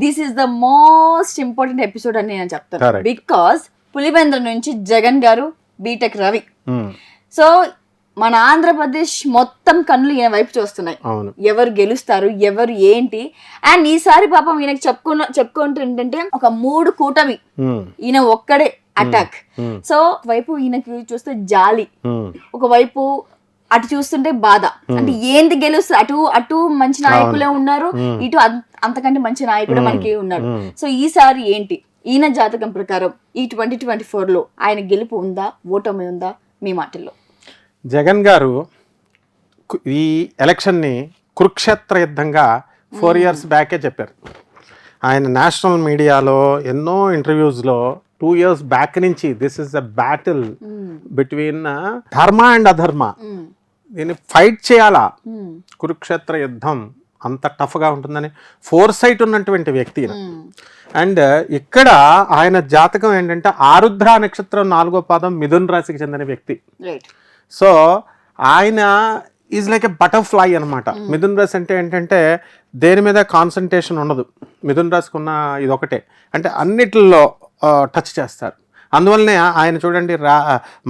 This is the most important episode అని నేను చెప్తాను. Correct. బికాస్ పులివెందుల నుంచి జగన్ గారు, బీటెక్ రవి. Hmm. సో మన ఆంధ్రప్రదేశ్ మొత్తం కన్నులు ఈయన వైపు చూస్తున్నాయి. అవును. ఎవరు గెలుస్తారు, ఎవరు ఏంటి. అండ్ ఈసారి పాపం ఈయనకి చెప్పుకుంటూ ఏంటంటే ఒక 3 కూటమి, Hmm. ఈయన ఒక్కడే అటాక్. Hmm. సో వైపు ఈయనకి చూస్తే జాలి, Hmm. ఒకవైపు అటు చూస్తుంటే బాధ. అంటే ఏంది గెలుస్తుంది, అటు అటు మంచి నాయకులే ఉన్నారు, ఇటు అంతకంటే మంచి నాయకుడు మనకి ఉన్నాడు. సో ఈసారి ఏంటి ఈయన జాతకం ప్రకారం ఈ 2024 లో ఆయన గెలుపు ఉందా, ఓటమి ఉందా? మీ మాటల్లో. జగన్ గారు ఈ ఎలక్షన్ని కురుక్షేత్ర యుద్ధంగా 4 years బ్యాకే చెప్పారు. ఆయన నేషనల్ మీడియాలో ఎన్నో ఇంటర్వ్యూస్లో 2 years బ్యాక్ నుంచి this is a battle between ధర్మ అండ్ అధర్మ, దీన్ని ఫైట్ చేయాలా, కురుక్షేత్ర యుద్ధం అంత టఫ్గా ఉంటుందని ఫోర్సైట్ ఉన్నటువంటి వ్యక్తి. అండ్ ఇక్కడ ఆయన జాతకం ఏంటంటే ఆరుద్ర నక్షత్రం 4వ పాదం మిథున్ రాశికి చెందిన వ్యక్తి. సో ఆయన ఈజ్ లైక్ ఎ బటర్ఫ్లై అనమాట. మిథున్ రాశి అంటే ఏంటంటే దేని మీద కాన్సన్ట్రేషన్ ఉండదు. మిథున్ రాశికి ఉన్న ఇదొకటే, అంటే అన్నిటిలో టచ్ చేస్తారు. అందువల్లనే ఆయన చూడండి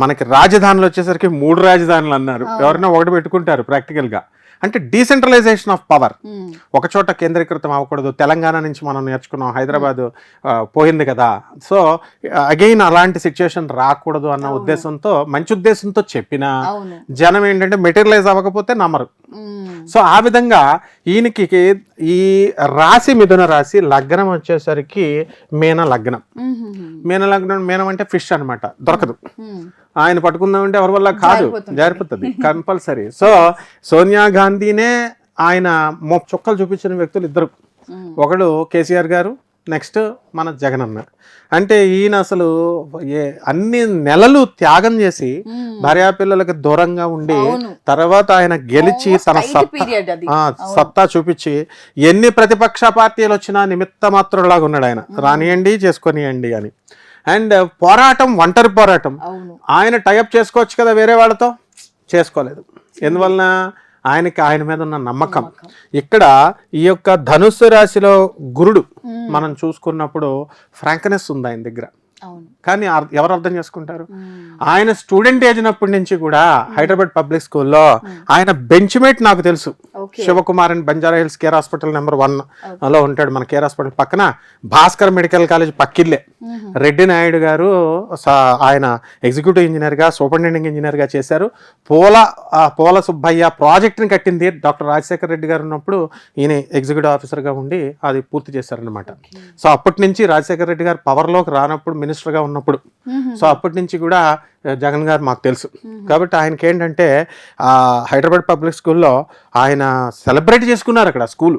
మనకి రాజధానులు వచ్చేసరికి 3 రాజధానులు అన్నారు. ఎవరైనా ఒకటి పెట్టుకుంటారు ప్రాక్టికల్గా. అంటే డీసెంట్రలైజేషన్ ఆఫ్ పవర్, ఒక చోట కేంద్రీకృతం అవ్వకూడదు. తెలంగాణ నుంచి మనం నేర్చుకున్నాం, హైదరాబాద్ పోయింది కదా. సో అగైన్ అలాంటి సిచ్యుయేషన్ రాకూడదు అన్న ఉద్దేశంతో, మంచి ఉద్దేశంతో చెప్పినా జనం ఏంటంటే మెటీరియలైజ్ అవ్వకపోతే నమ్మరు. సో ఆ విధంగా ఈయనకి ఈ రాశి మిథున రాశి, లగ్నం వచ్చేసరికి మీన లగ్నం. మీన లగ్నం, మీనం అంటే ఫిష్ అనమాట, దొరకదు. ఆయన పట్టుకుందామంటే ఎవరి వల్ల కాదు, జారిపోతుంది కంపల్సరీ. సో సోనియా గాంధీనే ఆయన చుక్కలు చూపించిన వ్యక్తులు ఇద్దరు. ఒకడు కేసీఆర్ గారు, నెక్స్ట్ మన జగన్ అన్న. అంటే ఈయన అసలు అన్ని నెలలు త్యాగం చేసి భార్యాపిల్లలకు దూరంగా ఉండి తర్వాత ఆయన గెలిచి తన సత్తా చూపించి ఎన్ని ప్రతిపక్ష పార్టీలు వచ్చినా నిమిత్త మాత్రులాగా ఉన్నాడు ఆయన. రానియండి, చేసుకొనియండి అని. అండ్ పోరాటం, ఒంటరి పోరాటం. ఆయన టైఅప్ చేసుకోవచ్చు కదా వేరే వాళ్ళతో, చేసుకోలేదు. ఎందువలన ఆయన మీద ఉన్న నమ్మకం. ఇక్కడ ఈ యొక్క ధనుస్సు రాశిలో గురుడు మనం చూసుకున్నప్పుడు ఫ్రాంక్నెస్ ఉంది ఆయన దగ్గర. కానీ ఎవరు అర్థం చేసుకుంటారు? ఆయన స్టూడెంట్ ఏజినప్పటి నుంచి కూడా హైదరాబాద్ పబ్లిక్ స్కూల్లో ఆయన బెంచ్ మేట్ నాకు తెలుసు. శివకుమార్ అని Banjara hills care hospital number 1 లో ఉంటాడు. మన కేర్ హాస్పిటల్ పక్కన భాస్కర్ మెడికల్ కాలేజ్ పక్కిల్లే. రెడ్డి నాయుడు గారు ఆయన ఎగ్జిక్యూటివ్ ఇంజనీర్గా, సూపరింటెండెంట్ ఇంజనీర్గా చేశారు. పోల సుబ్బయ్య ప్రాజెక్ట్ని కట్టింది డాక్టర్ రాజశేఖర్ రెడ్డి గారు ఉన్నప్పుడు ఈయన ఎగ్జిక్యూటివ్ ఆఫీసర్గా ఉండి అది పూర్తి చేశారనమాట. సో అప్పటి నుంచి రాజశేఖర్ రెడ్డి గారు పవర్లోకి రానప్పుడు, మినిస్టర్గా ఉన్నప్పుడు, సో అప్పటి నుంచి కూడా జగన్ గారు మాకు తెలుసు. కాబట్టి ఆయనకి ఏంటంటే హైదరాబాద్ పబ్లిక్ స్కూల్లో ఆయన సెలబ్రేట్ చేసుకున్నారు అక్కడ స్కూల్.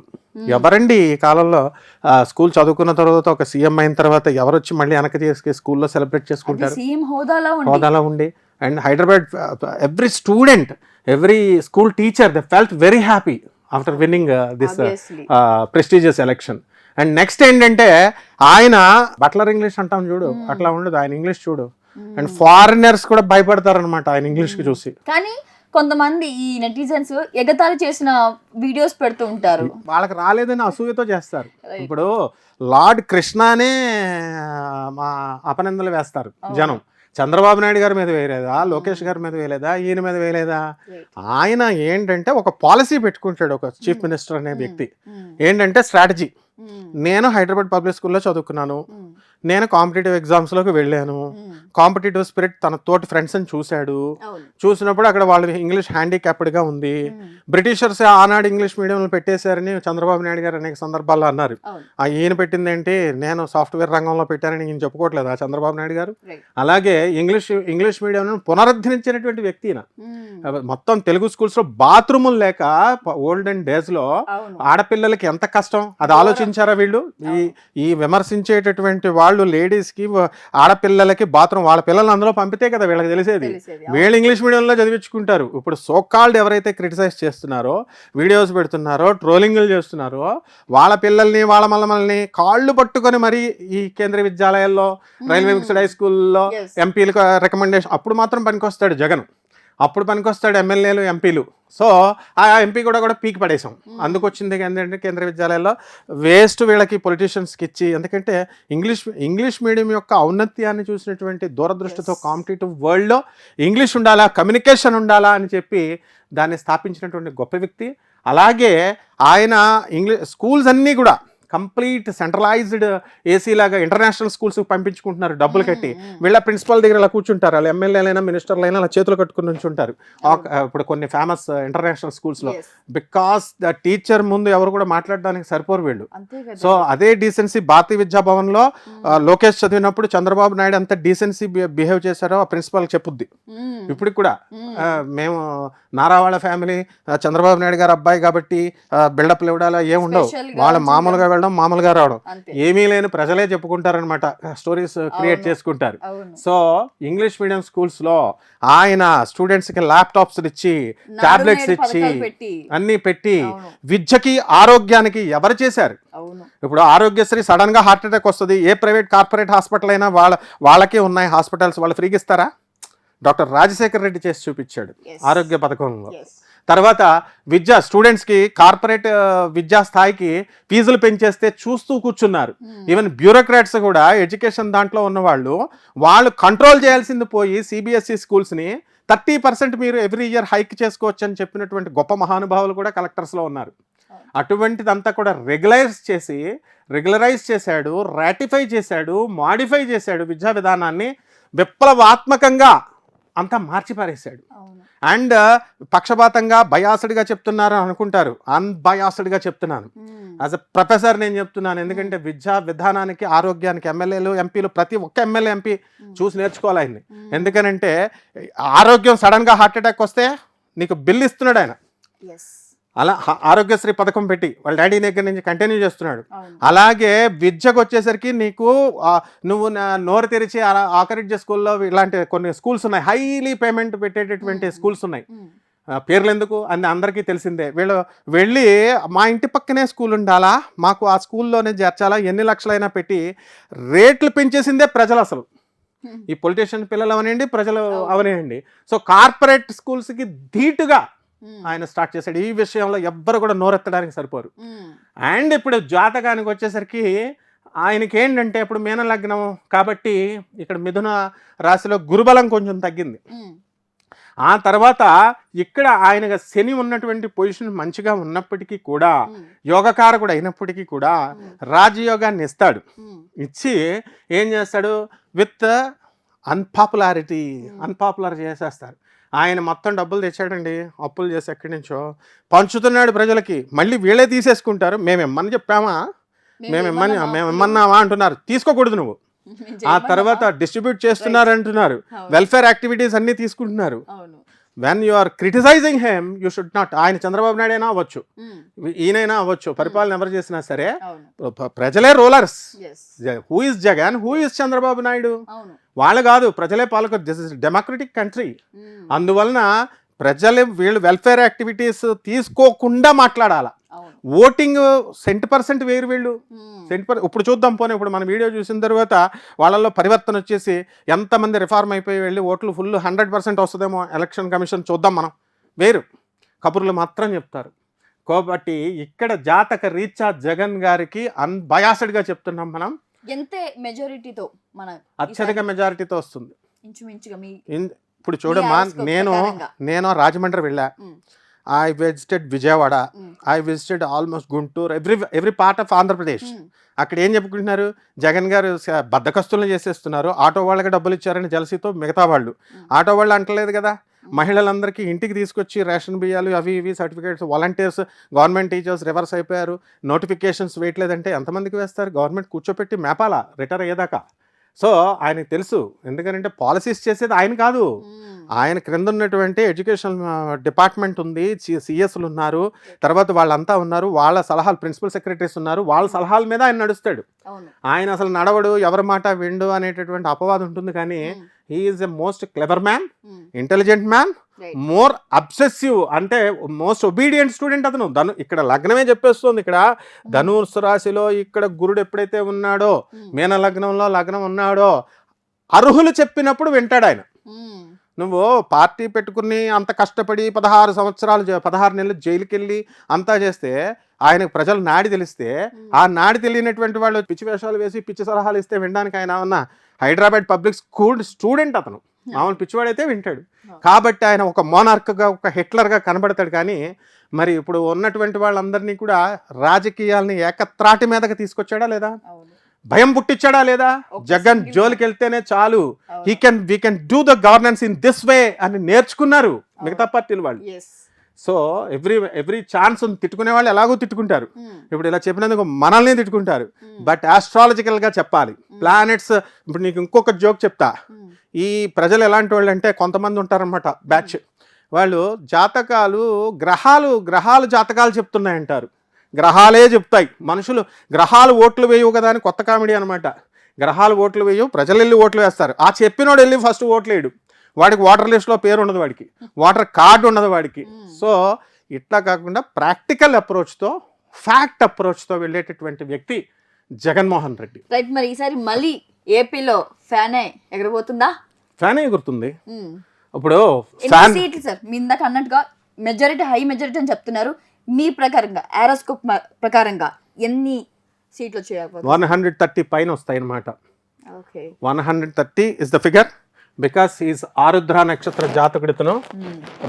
ఎవరండి ఈ కాలంలో స్కూల్ చదువుకున్న తర్వాత ఒక సీఎం అయిన తర్వాత ఎవరు వచ్చి మళ్ళీ వెనక చేసి స్కూల్లో సెలబ్రేట్ చేసుకుంటారు, హోదాలో ఉండి. And Hyderabad every student, every school teacher, they felt very happy after winning this prestigious election. And next ఏంటంటే ఆయన బట్లర్ ఇంగ్లీష్ అంటాం చూడు, అట్లా ఉండదు ఆయన ఇంగ్లీష్ చూడు. అండ్ ఫారినర్స్ కూడా భయపడతారు అనమాట ఆయన ఇంగ్లీష్ కి చూసి. కానీ కొంతమంది ఈ నెటిజన్స్ ఎగతాళి చేసిన వీడియోస్ పెడుతూ ఉంటారు, వాళ్ళకి రాలేదని అసూయతో చేస్తారు. ఇప్పుడు లార్డ్ కృష్ణనే అపనిందలు వేస్తారు జనం. చంద్రబాబు నాయుడు గారి మీద వేయలేదా, లోకేష్ గారి మీద వేయలేదా, ఈయన మీద వేయలేదా? ఆయన ఏంటంటే ఒక పాలసీ పెట్టుకుంటాడు, ఒక చీఫ్ మినిస్టర్ అనే వ్యక్తి. ఏంటంటే స్ట్రాటజీ. నేను హైదరాబాద్ పబ్లిక్ స్కూల్లో చదువుకున్నాను, నేను కాంపిటేటివ్ ఎగ్జామ్స్లోకి వెళ్ళాను. కాంపిటేటివ్ స్పిరిట్ తన తోటి ఫ్రెండ్స్ని చూశాడు. చూసినప్పుడు అక్కడ వాళ్ళు ఇంగ్లీష్ హ్యాండిక్యాప్డ్గా ఉంది. బ్రిటిషర్స్ ఆనాడు ఇంగ్లీష్ మీడియంలో పెట్టేశారని చంద్రబాబు నాయుడు గారు అనేక సందర్భాల్లో అన్నారు. ఈయన పెట్టింది ఏంటి, నేను సాఫ్ట్వేర్ రంగంలో పెట్టానని ఈయన చెప్పుకోవట్లేదు ఆ చంద్రబాబు నాయుడు గారు. అలాగే ఇంగ్లీష్ మీడియం పునరుద్ధరించినటువంటి వ్యక్తి. మొత్తం తెలుగు స్కూల్స్లో బాత్రూములు లేక ఓల్డెన్ డేస్లో ఆడపిల్లలకి ఎంత కష్టం అది ఆలోచించారా వీళ్ళు? ఈ విమర్శించేటటువంటి వాళ్ళు లేడీస్కి, ఆడపిల్లలకి బాత్రూమ్, వాళ్ళ పిల్లల్ని అందులో పంపితే కదా వీళ్ళకి తెలిసేది. వీళ్ళు ఇంగ్లీష్ మీడియంలో చదివించుకుంటారు. ఇప్పుడు సోకాల్డ్ ఎవరైతే క్రిటిసైజ్ చేస్తున్నారో, వీడియోస్ పెడుతున్నారో, ట్రోలింగ్లు చేస్తున్నారో, వాళ్ళ పిల్లల్ని, వాళ్ళ మల్లమల్ని కాళ్ళు పట్టుకొని మరి ఈ కేంద్రీయ విద్యాలయాల్లో, రైల్వే మిక్స్డ్ హై స్కూల్లో ఎంపీలకు రికమెండేషన్ అప్పుడు మాత్రం పనికొస్తాడు జగన్. అప్పుడు పనికొస్తాడు ఎమ్మెల్యేలు ఎంపీలు. సో ఆ ఎంపీ కూడా పీకి పడేసాం. అందుకు వచ్చింది ఏంటంటే కేంద్ర విద్యాలయాల్లో వేస్ట్ వీళ్ళకి పొలిటీషియన్స్కి ఇచ్చి, ఎందుకంటే ఇంగ్లీష్ మీడియం యొక్క ఔన్నత్యాన్ని చూసినటువంటి దూరదృష్టితో కాంపిటేటివ్ వరల్డ్లో ఇంగ్లీష్ ఉండాలా, కమ్యూనికేషన్ ఉండాలా అని చెప్పి దాన్ని స్థాపించినటువంటి గొప్ప వ్యక్తి. అలాగే ఆయన స్కూల్స్ అన్నీ కూడా కంప్లీట్ సెంట్రలైజ్డ్ ఏసీ లాగా ఇంటర్నేషనల్ స్కూల్స్కి పంపించుకుంటున్నారు డబ్బులు కట్టి. వీళ్ళ ప్రిన్సిపల్ దగ్గర అలా కూర్చుంటారు, వాళ్ళు ఎమ్మెల్యేలైనా మినిస్టర్లైనా అలా చేతులు కట్టుకుని ఉంచుంటారు ఇప్పుడు కొన్ని ఫేమస్ ఇంటర్నేషనల్ స్కూల్స్లో. బికాస్ ద టీచర్ ముందు ఎవరు కూడా మాట్లాడడానికి సరిపోరు వీళ్ళు. సో అదే డీసెన్సీ భారతీయ విద్యాభవన్లో లోకేష్ చదివినప్పుడు చంద్రబాబు నాయుడు అంత డీసెన్సీ బిహేవ్ చేశారో ఆ ప్రిన్సిపల్ చెప్పుద్ది ఇప్పటికి కూడా. మేము నారావాళ్ళ ఫ్యామిలీ, చంద్రబాబు నాయుడు గారు అబ్బాయి కాబట్టి బిల్డప్లు ఇవ్వడాలా ఏముండవు, వాళ్ళు మామూలుగా వెళ్ళడం మామూలుగా రావడం, ఏమీ లేని ప్రజలే చెప్పుకుంటారనమాట, స్టోరీస్ క్రియేట్ చేసుకుంటారు. సో ఇంగ్లీష్ మీడియం స్కూల్స్ లో ఆయన స్టూడెంట్స్ కి ల్యాప్టాప్స్ ఇచ్చి, టాబ్లెట్స్ ఇచ్చి, అన్ని పెట్టి విద్యకి ఆరోగ్యానికి ఎవరు చేశారు? ఇప్పుడు ఆరోగ్యశ్రీ సడన్ గా హార్ట్ అటాక్ వస్తుంది, ఏ ప్రైవేట్ కార్పొరేట్ హాస్పిటల్ అయినా వాళ్ళకే ఉన్నాయి హాస్పిటల్స్, వాళ్ళు ఫ్రీగా ఇస్తారా? డాక్టర్ రాజశేఖర్ రెడ్డి చేసి చూపించాడు ఆరోగ్య పథకంలో. తర్వాత విద్య స్టూడెంట్స్కి కార్పొరేట్ విద్యా స్థాయికి ఫీజులు పెంచేస్తే చూస్తూ కూర్చున్నారు. ఈవెన్ బ్యూరోక్రాట్స్ కూడా ఎడ్యుకేషన్ దాంట్లో ఉన్నవాళ్ళు వాళ్ళు కంట్రోల్ చేయాల్సింది పోయి సిబిఎస్ఈ స్కూల్స్ని 30% మీరు ఎవ్రీ ఇయర్ హైక్ చేసుకోవచ్చు అని చెప్పినటువంటి గొప్ప మహానుభావులు కూడా కలెక్టర్స్లో ఉన్నారు. అటువంటిదంతా కూడా రెగ్యులరైజ్ చేశాడు, రాటిఫై చేశాడు, మాడిఫై చేశాడు, విద్యా విధానాన్ని విప్లవాత్మకంగా అంతా మార్చిపారేశాడు. అండ్ పక్షపాతంగా బయాస్డ్గా చెప్తున్నారు అనుకుంటారు, అన్బయాస్డ్గా చెప్తున్నాను. యాజ్ అ ప్రొఫెసర్ నేను చెప్తున్నాను, ఎందుకంటే విద్యా విధానానికి ఆరోగ్యానికి ఎమ్మెల్యేలు ఎంపీలు ప్రతి ఒక్క ఎమ్మెల్యే ఎంపీ చూసి నేర్చుకోవాలి ఆయన్ని. ఎందుకనంటే ఆరోగ్యం సడన్గా హార్ట్ అటాక్ వస్తే నీకు బిల్ ఇస్తున్నాడు ఆయన. అలా ఆరోగ్యశ్రీ పథకం పెట్టి వాళ్ళ డాడీ దగ్గర నుంచి కంటిన్యూ చేస్తున్నాడు. అలాగే విద్యకు వచ్చేసరికి నీకు నువ్వు నోరు తెరిచి ఆకరిడ్జ స్కూల్లో ఇలాంటి కొన్ని స్కూల్స్ ఉన్నాయి, హైలీ పేమెంట్ పెట్టేటటువంటి స్కూల్స్ ఉన్నాయి. పేర్లు ఎందుకు అని అందరికీ తెలిసిందే. వీళ్ళు వెళ్ళి మా ఇంటి పక్కనే స్కూల్ ఉండాలా, మాకు ఆ స్కూల్లోనే చేర్చాలా, ఎన్ని లక్షలైనా పెట్టి రేట్లు పెంచేసిందే ప్రజలు. అసలు ఈ పొలిటీషియన్ పిల్లలు అవనండి, ప్రజలు అవనండి. సో కార్పొరేట్ స్కూల్స్కి ధీటుగా ఆయన స్టార్ట్ చేశాడు. ఈ విషయంలో ఎవ్వరు కూడా నోరెత్తడానికి సరిపోరు. అండ్ ఇప్పుడు జాతకానికి వచ్చేసరికి ఆయనకి ఏంటంటే ఇప్పుడు మీన లగ్నం కాబట్టి ఇక్కడ మిథున రాశిలో గురుబలం కొంచెం తగ్గింది. ఆ తర్వాత ఇక్కడ ఆయన శని ఉన్నటువంటి పొజిషన్ మంచిగా ఉన్నప్పటికీ కూడా, యోగకారకుడు అయినప్పటికీ కూడా రాజయోగాన్ని ఇస్తాడు. ఇచ్చి ఏం చేస్తాడు, విత్ అన్పాపులర్ చేసేస్తారు. ఆయన మొత్తం డబ్బులు తెచ్చాడండి, అప్పులు చేసి ఎక్కడి నుంచో పంచుతున్నాడు ప్రజలకి. మళ్ళీ వీళ్ళే తీసేసుకుంటారు. మేమేమని చెప్పామా, మేమేమన్నావా అంటున్నారు. తీసుకోకూడదు నువ్వు. ఆ తర్వాత డిస్ట్రిబ్యూట్ చేస్తున్నారు అంటున్నారు, వెల్ఫేర్ యాక్టివిటీస్ అన్ని తీసుకుంటున్నారు. When you are criticizing him you should not. ఆయన చంద్రబాబు నాయుడు అయినా అవ్వచ్చు, ఈయనైనా అవ్వచ్చు, పరిపాలన ఎవరు చేసినా సరే ప్రజలే rulers. Who is Jagan, who is Chandrababu Naidu, వాళ్ళు కాదు, ప్రజలే పాలకులు. This is democratic country. అందువలన వీళ్ళు వెల్ఫేర్ యాక్టివిటీస్ తీసుకోకుండా మాట్లాడాల. ఓటింగ్ 100% వేరు వీళ్ళు. ఇప్పుడు చూద్దాం పోనీ, ఇప్పుడు మన వీడియో చూసిన తర్వాత వాళ్ళల్లో పరివర్తన వచ్చేసి ఎంతమంది రిఫార్మ్ అయిపోయి వెళ్ళి ఓట్లు ఫుల్ 100% వస్తుందేమో ఎలక్షన్ కమిషన్ చూద్దాం మనం. వేరు కబుర్లు మాత్రం చెప్తారు. కాబట్టి ఇక్కడ జాతక రీత్యా జగన్ గారికి అన్బయాస్డ్గా చెప్తున్నాం మనం. ఎంత మెజారిటీతో, మన అత్యధిక మెజారిటీతో వస్తుంది. ఇప్పుడు చూడమ్మా, నేను రాజమండ్రి వెళ్ళా, I visited Vijayawada, I visited almost Guntur, every part of Andhra Pradesh. అక్కడ ఏం చెప్పుకుంటున్నారు, జగన్ గారు బద్దకస్తులను చేసేస్తున్నారు, ఆటో వాళ్ళకి డబ్బులు ఇచ్చారని జలసీతో మిగతా వాళ్ళు. ఆటో వాళ్ళు అంటలేదు కదా, మహిళలందరికీ ఇంటికి తీసుకొచ్చి రేషన్ బియ్యాలు అవి ఇవి certificates, volunteers, government teachers reverse అయిపోయారు, నోటిఫికేషన్స్ వేయట్లేదంటే ఎంతమందికి వేస్తారు? గవర్నమెంట్ కూర్చోపెట్టి మేపాలా రిటైర్ అయ్యేదాకా. సో ఆయనకు తెలుసు, ఎందుకంటే పాలసీస్ చేసేది ఆయన కాదు, ఆయన క్రింద ఉన్నటువంటి ఎడ్యుకేషన్ డిపార్ట్మెంట్ ఉంది, సిఎస్లు ఉన్నారు, తర్వాత వాళ్ళంతా ఉన్నారు, వాళ్ళ సలహాలు ప్రిన్సిపల్ సెక్రటరీస్ ఉన్నారు, వాళ్ళ సలహాల మీద ఆయన నడుస్తాడు. ఆయన అసలు నడవడు, ఎవరి మాట విండు అనేటటువంటి అపవాదం ఉంటుంది. కానీ he is a most clever man, intelligent man, more obsessive, అంటే మోస్ట్ ఒబీడియంట్ స్టూడెంట్ అతను. ఇక్కడ లగ్నమే చెప్పేస్తుంది. ఇక్కడ ధనుస్సు రాశిలో ఇక్కడ గురుడు ఎప్పుడైతే ఉన్నాడో, మీన లగ్నంలో లగ్నం ఉన్నాడో, అర్హులు చెప్పినప్పుడు వింటాడు ఆయన. నువ్వు పార్టీ పెట్టుకుని అంత కష్టపడి 16 నెలలు జైలుకి వెళ్ళి అంతా చేస్తే ఆయనకు ప్రజలు నాడి తెలిస్తే ఆ నాడి తెలియనటువంటి వాళ్ళు పిచ్చి వేషాలు వేసి పిచ్చి సలహాలు ఇస్తే వినడానికి ఆయన ఉన్న హైదరాబాద్ పబ్లిక్ స్కూల్ స్టూడెంట్ అతను మామూలు పిచ్చివాడైతే వింటాడు. కాబట్టి ఆయన ఒక మోనార్క్గా ఒక హిట్లర్గా కనబడతాడు. కానీ మరి ఇప్పుడు ఉన్నటువంటి వాళ్ళందరినీ కూడా రాజకీయాలని ఏకత్రాటి మీదకి తీసుకొచ్చాడా లేదా, భయం పుట్టించాడా లేదా? జగన్ జోలికి వెళ్తేనే చాలు we can do the governance in this way అని నేర్చుకున్నారు మిగతా పార్టీలు వాళ్ళు. సో ఎవ్రీ ఛాన్స్ తిట్టుకునే వాళ్ళు ఎలాగో తిట్టుకుంటారు. ఇప్పుడు ఇలా చెప్పినందుకు మనల్ని తిట్టుకుంటారు. బట్ ఆస్ట్రాలజికల్గా చెప్పాలి, ప్లానెట్స్. ఇప్పుడు నీకు ఇంకొక జోక్ చెప్తా. ఈ ప్రజలు ఎలాంటి వాళ్ళు అంటే కొంతమంది ఉంటారన్నమాట బ్యాచ్ వాళ్ళు జాతకాలు గ్రహాలు జాతకాలు చెప్తున్నాయంటారు. గ్రహాలే చెప్తాయి. మనుషులు గ్రహాలు ఓట్లు వేయవు కదా అని కొత్త కామెడీ అనమాట. గ్రహాలు ఓట్లు వేయవు, ప్రజలు వెళ్ళి ఓట్లు వేస్తారు. ఆ చెప్పినోడు వెళ్ళి ఫస్ట్ ఓట్లు వేయడు. వాడికి వాటర్ లిస్ట్లో పేరు ఉండదు, వాడికి వాటర్ కార్డు ఉండదు వాడికి. సో ఇట్లా కాకుండా ప్రాక్టికల్ అప్రోచ్తో ఫ్యాక్ట్ అప్రోచ్తో వెళ్ళేటటువంటి వ్యక్తి జగన్మోహన్ రెడ్డి. రైట్. మరి ఈసారి మళ్ళీ ఏపీలో ఫ్యానే ఎగరబోతుందా? ఫ్యాన్ ఎగురుతుంది. ఇప్పుడు సీట్లు సార్ మీ ఇందాక అన్నట్టుగా మెజారిటీ హై మెజారిటీ అని చెప్తున్నారు. మీ ప్రకారంగా ఆరోస్కోప్ ప్రకారంగా ఎన్ని సీట్లు వచ్చాయి? 130 పైన వస్తాయి అన్నమాట. 130 is the figure because is Arudra నక్షత్ర జాతకుడితను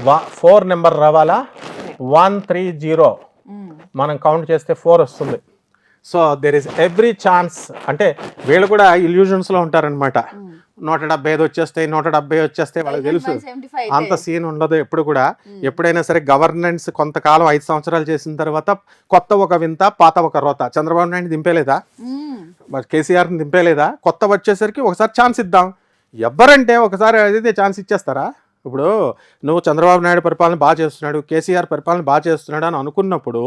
4 నెంబర్ రావాలా. 130 మనం కౌంట్ చేస్తే 4 వస్తుంది. So there is every chance. అంటే వీళ్ళు కూడా ఇల్యూజన్స్లో ఉంటారనమాట. 170 వచ్చేస్తాయి, 170 వచ్చేస్తాయి, వాళ్ళకి తెలుసు. అంత సీన్ ఉండదు ఎప్పుడు కూడా. ఎప్పుడైనా సరే గవర్నెన్స్ కొంతకాలం 5 సంవత్సరాలు చేసిన తర్వాత కొత్త ఒక వింత, పాత ఒక రోత. చంద్రబాబు నాయుడు దింపేలేదా, కేసీఆర్ని దింపేలేదా? కొత్త వచ్చేసరికి ఒకసారి ఛాన్స్ ఇద్దాం. ఎవరంటే ఒకసారి అయితే ఛాన్స్ ఇచ్చేస్తారా? ఇప్పుడు నువ్వు చంద్రబాబు నాయుడు పరిపాలన బాగా చేస్తున్నాడు, కేసీఆర్ పరిపాలన బాగా చేస్తున్నాడు అని అనుకున్నప్పుడు,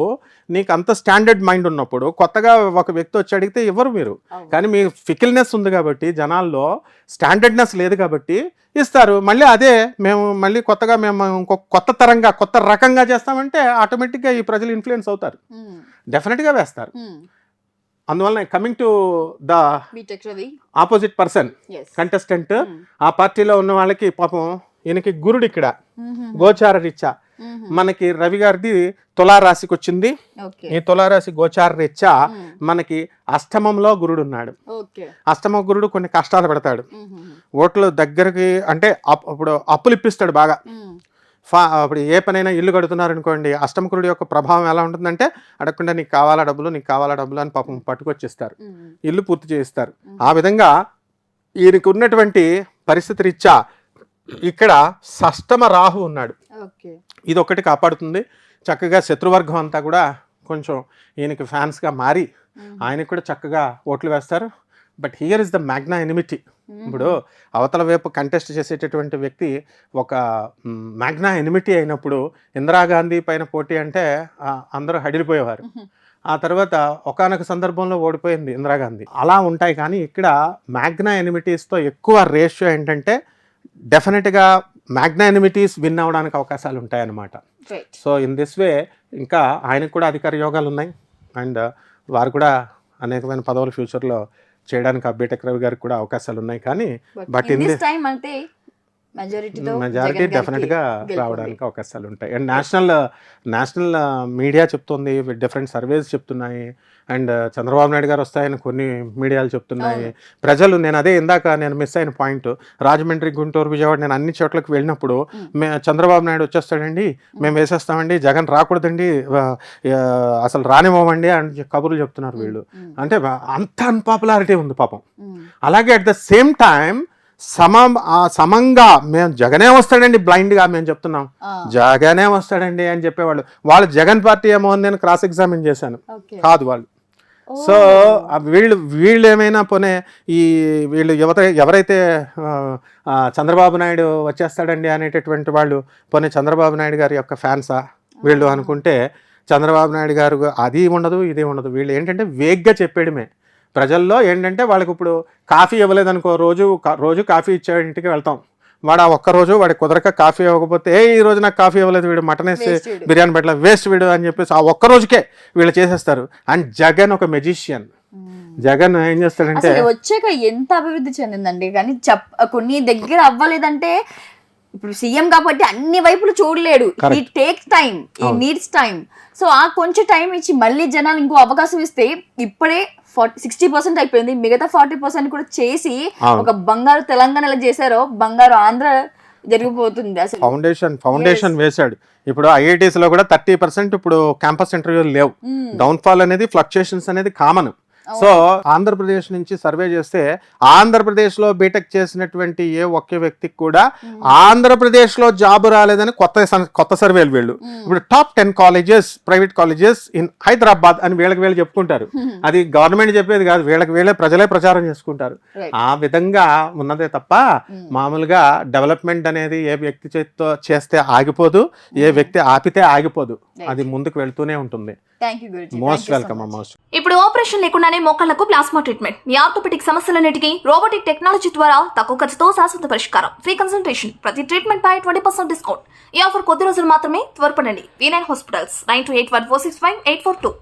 నీకు అంత స్టాండర్డ్ మైండ్ ఉన్నప్పుడు కొత్తగా ఒక వ్యక్తి వచ్చి అడిగితే ఇవ్వరు మీరు. కానీ మీ ఫికిల్నెస్ ఉంది కాబట్టి, జనాల్లో స్టాండర్డ్నెస్ లేదు కాబట్టి ఇస్తారు. మళ్ళీ అదే మేము మళ్ళీ కొత్తగా మేము ఇంకొక కొత్త రకంగా చేస్తామంటే ఆటోమేటిక్గా ఈ ప్రజలు ఇన్ఫ్లుయెన్స్ అవుతారు, డెఫినెట్గా వేస్తారు. అందువల్ల coming to the opposite person contestant, ఆ పార్టీలో ఉన్న వాళ్ళకి పాపం ఈయనకి గురుడు ఇక్కడ గోచార రీత్యా మనకి రవి గారిది తులారాశికి వచ్చింది. ఈ తులారాశి గోచార రీత్యా మనకి అష్టమంలో గురుడు ఉన్నాడు. అష్టమ గురుడు కొన్ని కష్టాలు పెడతాడు. ఓట్లు దగ్గరికి అంటే ఇప్పుడు అప్పులు ఇప్పిస్తాడు బాగా. అప్పుడు ఏ పనైనా ఇల్లు కడుతున్నారు అనుకోండి, అష్టమకురుడి యొక్క ప్రభావం ఎలా ఉంటుందంటే అడగకుండా నీకు కావాలా డబ్బులు అని పాపం పట్టుకొచ్చేస్తారు, ఇల్లు పూర్తి చేయిస్తారు. ఆ విధంగా ఈయనకు ఉన్నటువంటి పరిస్థితి రీత్యా ఇక్కడ షష్టమ రాహు ఉన్నాడు. ఇది ఒకటి కాపాడుతుంది. చక్కగా శత్రువర్గం అంతా కూడా కొంచెం ఈయనకి ఫ్యాన్స్గా మారి ఆయనకు కూడా చక్కగా ఓట్లు వేస్తారు. But here is the Magna enmity. ఇప్పుడు అవతల వైపు కంటెస్ట్ చేసేటటువంటి వ్యక్తి ఒక మ్యాగ్నా ఎనిమిటీ అయినప్పుడు, ఇందిరాగాంధీ పైన పోటీ అంటే అందరూ హడిలిపోయేవారు. ఆ తర్వాత ఒకానొక సందర్భంలో ఓడిపోయింది ఇందిరాగాంధీ. అలా ఉంటాయి. కానీ ఇక్కడ మ్యాగ్నా ఎనిమిటీస్తో ఎక్కువ రేషియో ఏంటంటే డెఫినెట్గా మ్యాగ్నా ఎనిమిటీస్ విన్ అవ్వడానికి అవకాశాలు ఉంటాయన్నమాట. సో ఇన్ దిస్ వే ఇంకా ఆయనకు కూడా అధికార యోగాలు ఉన్నాయి. అండ్ వారు కూడా అనేకమైన పదవులు ఫ్యూచర్లో చేయడానికి అబ్బేటెక్ రవి గారికి కూడా అవకాశాలు ఉన్నాయి. కానీ బట్ ఇన్ దిస్ టైం అంటే మెజారిటీ డెఫినెట్గా రావడానికి అవకాశాలు ఉంటాయి. అండ్ నేషనల్ మీడియా చెప్తుంది, డిఫరెంట్ సర్వేస్ చెప్తున్నాయి. అండ్ చంద్రబాబు నాయుడు గారు వస్తాయని కొన్ని మీడియాలు చెప్తున్నాయి. ప్రజలు, నేను అదే ఇందాక నేను మిస్ అయిన పాయింట్, రాజమండ్రి, గుంటూరు, విజయవాడ, నేను అన్ని చోట్లకి వెళ్ళినప్పుడు చంద్రబాబు నాయుడు వచ్చేస్తాడండి, మేము వేసేస్తామండి, జగన్ రాకూడదండి, అసలు రానివ్వమండి అని కబుర్లు చెప్తున్నారు వీళ్ళు. అంటే అంత అన్పాపులారిటీ ఉంది పాపం. అలాగే అట్ ద సేమ్ టైం సమంగా మేము జగనే వస్తాడండి, బ్లైండ్గా మేము చెప్తున్నాం జగనే వస్తాడండి అని చెప్పేవాళ్ళు. వాళ్ళు జగన్ పార్టీ ఏమో ఉంది అని క్రాస్ ఎగ్జామిన్ చేశాను, కాదు వాళ్ళు. సో వీళ్ళు ఏమైనా పోనే వీళ్ళు ఎవరైతే చంద్రబాబు నాయుడు వచ్చేస్తాడండి అనేటటువంటి వాళ్ళు పోనీ చంద్రబాబు నాయుడు గారి యొక్క ఫ్యాన్సా వీళ్ళు అనుకుంటే, చంద్రబాబు నాయుడు గారు అది ఉండదు ఇది ఉండదు. వీళ్ళు ఏంటంటే వేగ్గా చెప్పేయడమే. ప్రజల్లో ఏంటంటే వాళ్ళకి ఇప్పుడు కాఫీ ఇవ్వలేదనుకో, రోజు కాఫీ ఇచ్చే ఇంటికి వెళ్తాం, వాడు ఆ ఒక్కరోజు వాడికి కుదరక కాఫీ ఇవ్వకపోతే ఈ రోజు నాకు కాఫీ ఇవ్వలేదు, వీడు మటన్ వేసి బిర్యానీ పెట్టలే, వేస్ట్ వీడు అని చెప్పేసి ఆ ఒక్కరోజుకే వీళ్ళు చేసేస్తారు. అండ్ జగన్ ఒక మెజిషియన్. జగన్ ఏం చేస్తాడంటే వచ్చాక ఎంత అభివృద్ధి చెందిందండి, కానీ కొన్ని దగ్గర అవ్వలేదంటే ఇప్పుడు సీఎం కాబట్టి అన్ని వైపులు చూడలేడు, ఈ టేక్స్ టైం, ఈ నీడ్స్ టైం. సో ఆ కొంచెం టైం ఇచ్చి మళ్ళీ జనాలు ఇంకో అవకాశం ఇస్తే ఇప్పుడే 60% అయిపోయింది, మిగతా 40% కూడా చేసి ఒక బంగారు తెలంగాణ ఎలా చేశారో బంగారు ఆంధ్ర జరిగిపోతుంది. అసలు ఫౌండేషన్ వేశాడు. ఇప్పుడు ఐఐటీస్ లో కూడా 30% ఇప్పుడు క్యాంపస్ ఇంటర్వ్యూలు లేవు. డౌన్ ఫాల్ అనేది, ఫ్లక్చుయేషన్స్ అనేది కామన్. సో ఆంధ్రప్రదేశ్ నుంచి సర్వే చేస్తే ఆంధ్రప్రదేశ్ లో బీటెక్ చేసినటువంటి ఏ ఒక్క వ్యక్తికి కూడా ఆంధ్రప్రదేశ్ లో జాబ్ రాలేదని కొత్త సర్వేలు వీళ్ళు ఇప్పుడు top 10 colleges, private colleges in Hyderabad అని వీళ్ళకి చెప్పుకుంటారు. అది గవర్నమెంట్ చెప్పేది కాదు, వీళ్ళే ప్రజలే ప్రచారం చేసుకుంటారు. ఆ విధంగా ఉన్నదే తప్ప మామూలుగా డెవలప్మెంట్ అనేది ఏ వ్యక్తి చేతితో చేస్తే ఆగిపోదు, ఏ వ్యక్తి ఆపితే ఆగిపోదు, అది ముందుకు వెళ్తూనే ఉంటుంది. మోస్ట్ వెల్కమ్ అమ్మా. ఇప్పుడు ఆపరేషన్ లేకుండానే మోకాళ్లకు ప్లాస్మా ట్రీట్మెంట్, మీ ఆర్థోపెటిక్ సమస్యలన్నిటికీ రోబోటిక్ టెక్నాలజీ ద్వారా తక్కువ ఖర్చుతో శాశ్వత పరిష్కారం, ఫ్రీ కన్సల్టేషన్, ప్రతి ట్రీట్మెంట్ పై 20% డిస్కౌంట్. ఈ ఆఫర్ కొద్ది రోజులు మాత్రమే, త్వరపడండి. V9 hospitals 9281465842.